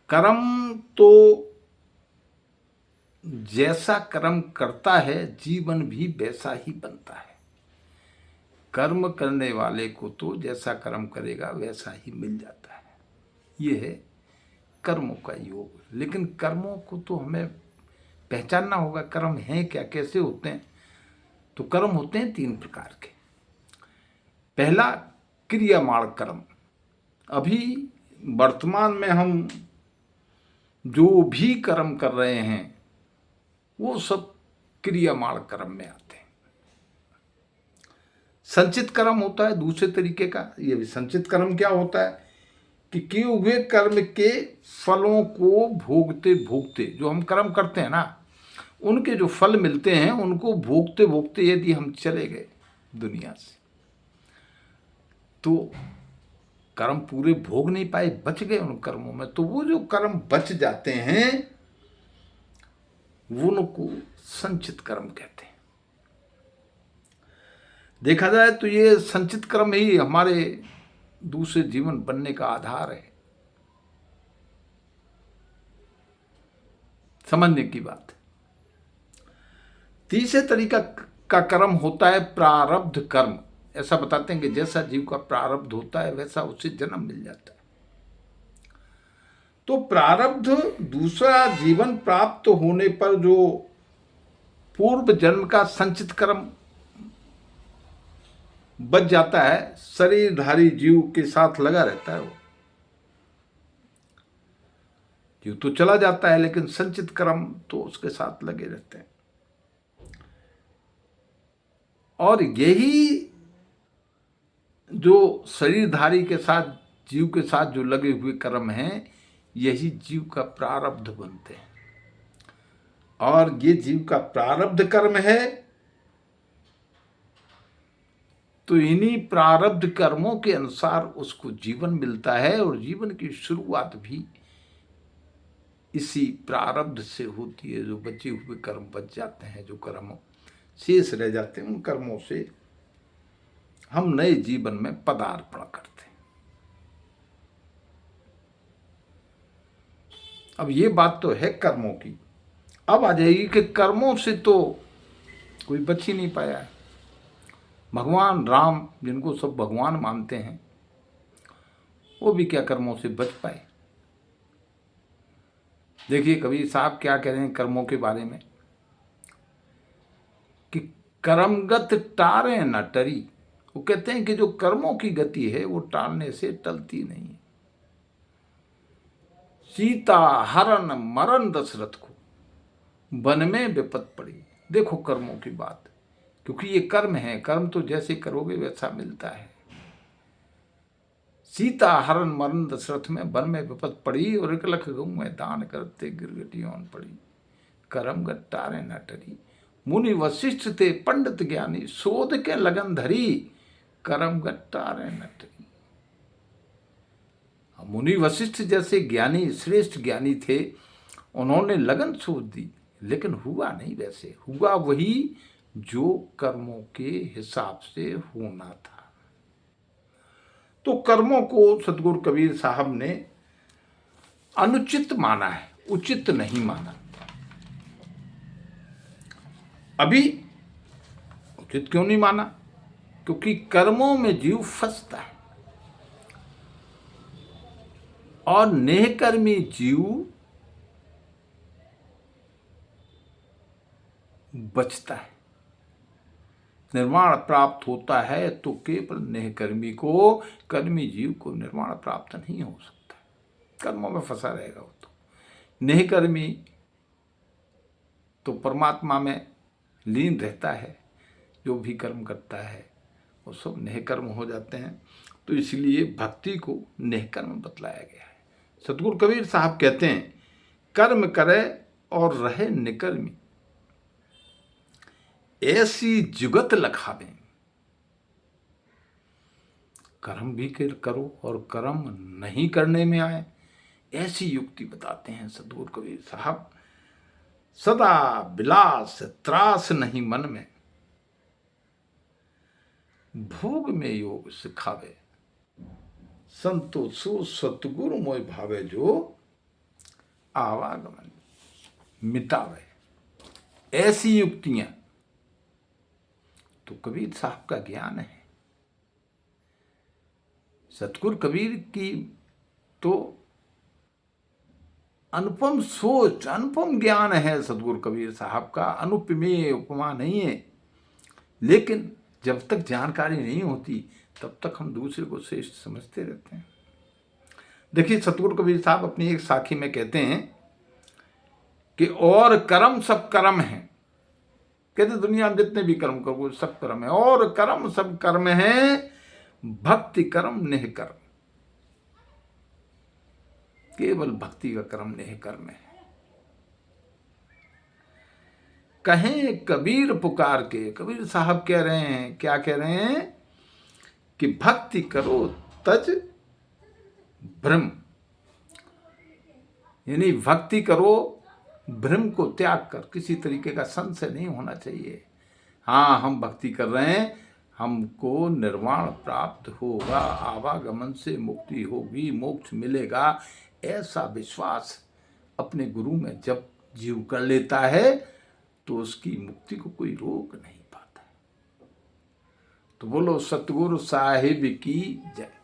कर्म तो जैसा कर्म करता है जीवन भी वैसा ही बनता है। कर्म करने वाले को तो जैसा कर्म करेगा वैसा ही मिल जाता है। ये है कर्मों का योग। लेकिन कर्मों को तो हमें पहचानना होगा, कर्म हैं क्या, कैसे होते हैं। तो कर्म होते हैं 3 प्रकार के। पहला क्रियामाण कर्म। अभी वर्तमान में हम जो भी कर्म कर रहे हैं वो सब क्रियामाण कर्म में आते हैं। संचित कर्म होता है दूसरे तरीके का। ये भी संचित कर्म क्या होता है कि किए हुए कर्म के फलों को भोगते भोगते, जो हम कर्म करते हैं ना, उनके जो फल मिलते हैं उनको भोगते भोगते यदि हम चले गए दुनिया से, तो कर्म पूरे भोग नहीं पाए, बच गए उन कर्मों में, तो वो जो कर्म बच जाते हैं वो उनको संचित कर्म कहते हैं। देखा जाए तो ये संचित कर्म ही हमारे दूसरे जीवन बनने का आधार है। समझने की बात है। तीसरे तरीका का कर्म होता है प्रारब्ध कर्म। ऐसा बताते हैं कि जैसा जीव का प्रारब्ध होता है वैसा उसे जन्म मिल जाता है। तो प्रारब्ध दूसरा जीवन प्राप्त होने पर जो पूर्व जन्म का संचित कर्म बच जाता है, शरीरधारी जीव के साथ लगा रहता है। वो जीव तो चला जाता है लेकिन संचित कर्म तो उसके साथ लगे रहते हैं। और यही जो शरीरधारी के साथ, जीव के साथ जो लगे हुए कर्म हैं, यही जीव का प्रारब्ध बनते हैं। और ये जीव का प्रारब्ध कर्म है, तो इन्हीं प्रारब्ध कर्मों के अनुसार उसको जीवन मिलता है। और जीवन की शुरुआत भी इसी प्रारब्ध से होती है। जो बचे हुए कर्म बच जाते हैं, जो कर्म शेष रह जाते हैं, उन कर्मों से हम नए जीवन में पदार्पण करते हैं। अब ये बात तो है कर्मों की। अब आ जाएगी कि कर्मों से तो कोई बच ही नहीं पाया है। भगवान राम, जिनको सब भगवान मानते हैं, वो भी क्या कर्मों से बच पाए। देखिए कबीर साहब क्या कह रहे हैं कर्मों के बारे में कि कर्मगत टारे न टरी। वो कहते हैं कि जो कर्मों की गति है वो टालने से टलती नहीं है। सीता हरण मरण दशरथ को, वन में विपत पड़ी। देखो कर्मों की बात, क्योंकि ये कर्म है, कर्म तो जैसे करोगे वैसा मिलता है। सीता हरण मरण दशरथ में वन में विपत पड़ी, और 1 लख गऊ में दान करते गिरगिटियों पड़ी। कर्म गट्टारे न टरी, मुनि वशिष्ठ थे पंडित ज्ञानी, शोध के लगन धरी, कर्म गट्टारे न टरी। मुनि वशिष्ठ जैसे ज्ञानी, श्रेष्ठ ज्ञानी थे, उन्होंने लगन शोध दी, लेकिन हुआ नहीं वैसे। हुआ वही जो कर्मों के हिसाब से होना था। तो कर्मों को सतगुरु कबीर साहब ने अनुचित माना है, उचित नहीं माना। अभी उचित क्यों नहीं माना? क्योंकि कर्मों में जीव फंसता है, और नेहकर्मी जीव बचता है। निर्वाण प्राप्त होता है तो केवल नेहकर्मी को, कर्मी जीव को निर्वाण प्राप्त नहीं हो सकता। कर्मों में फंसा रहेगा वो तो। नेहकर्मी तो परमात्मा में लीन रहता है, जो भी कर्म करता है वो सब नेहकर्म हो जाते हैं। तो इसलिए भक्ति को नेहकर्म बतलाया गया है। सतगुरु कबीर साहब कहते हैं, कर्म करे और रहे निकर्मी, ऐसी जुगत लखावे। कर्म भी करो और कर्म नहीं करने में आए, ऐसी युक्ति बताते हैं सतगुरु कबीर साहब। सदा विलास त्रास नहीं मन में, भोग में योग सिखावे, संतो सो सतगुरु मोय भावे जो, आवागमन मिटावे, ऐसी युक्तियां तो कबीर साहब का ज्ञान है। सतगुरु कबीर की तो अनुपम सोच, अनुपम ज्ञान है सतगुरु कबीर साहब का, अनुपमेय उपमा नहीं है। लेकिन जब तक जानकारी नहीं होती तब तक हम दूसरे को श्रेष्ठ समझते रहते हैं। देखिए, सतगुरु कबीर साहब अपनी एक साखी में कहते हैं कि और कर्म सब कर्म है। कहते दुनिया में जितने भी कर्म करो सब कर्म है, और कर्म सब कर्म है, भक्ति कर्म नेह कर्म। केवल भक्ति का कर्म नेह कर्म है। कहें कबीर पुकार के, कबीर साहब कह रहे हैं, क्या कह रहे हैं कि भक्ति करो तज भ्रम, यानी भक्ति करो, भ्रम को त्याग कर, किसी तरीके का संशय नहीं होना चाहिए। हाँ, हम भक्ति कर रहे हैं, हमको निर्वाण प्राप्त होगा, आवागमन से मुक्ति होगी, मोक्ष मिलेगा, ऐसा विश्वास अपने गुरु में जब जीव कर लेता है तो उसकी मुक्ति को कोई रोक नहीं पाता। तो बोलो सतगुरु साहिब की जय।